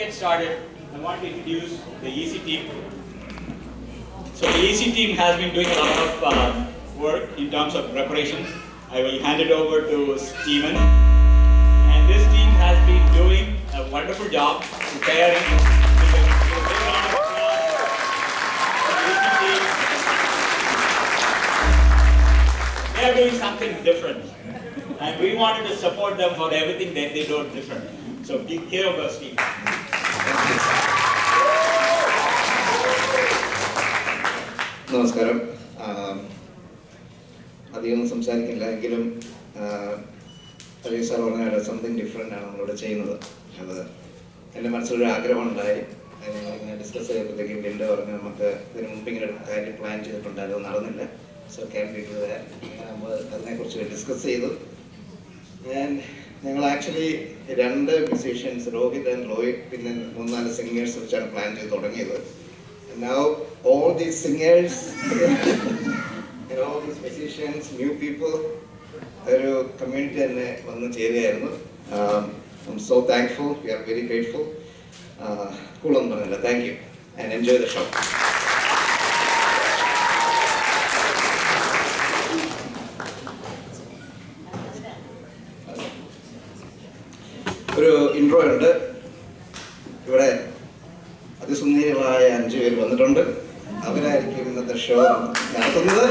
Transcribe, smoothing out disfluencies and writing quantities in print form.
get started, I want to introduce the EC team. So the EC team has been doing a lot of work in terms of preparation. I will hand it over to Stephen. And this team has been doing a wonderful job preparing. They are doing something different. And we wanted to support them for everything that they do different. So here we go, Steve. നമസ്കാരം. അധികമൊന്നും സംസാരിക്കില്ല എങ്കിലും sir പറഞ്ഞ something different ആണ് നമ്മളിവിടെ ചെയ്യുന്നത്. അത് എൻ്റെ മനസ്സിലൊരു ആഗ്രഹമുണ്ടായി. ഞങ്ങളിങ്ങനെ ഡിസ്കസ് ചെയ്തപ്പോഴത്തേക്കും ബില്ല് പറഞ്ഞ് നമുക്ക് ഇതിന് മുമ്പ് ഇങ്ങനെ ഒരു കാര്യം പ്ലാൻ ചെയ്തിട്ടുണ്ടായിരുന്നു, നടന്നില്ല. So can be to that. നമ്മൾ അതിനെക്കുറിച്ച് ഡിസ്കസ് ചെയ്തു. ഞങ്ങൾ actually 2 musicians, Rohit and Rohit, പിന്നെ 3-4 സിംഗേഴ്സ് വെച്ചാണ് പ്ലാൻ ചെയ്ത് തുടങ്ങിയത്. Now all these singers and all these musicians, new people, ഒരു കമ്മ്യൂണിറ്റി തന്നെ വന്ന് ചേരുകയായിരുന്നു. I'm so thankful, we are very grateful. കൂളൊന്നും പറഞ്ഞില്ല. Thank you and enjoy the show. ഒരു ഇൻട്രോ ഉണ്ട്. ഇവിടെ അതിസുന്ദരികളായ 5 പേര് വന്നിട്ടുണ്ട്. അവരായിരിക്കും ഇന്നത്തെ ഷോ നടത്തുന്നത്.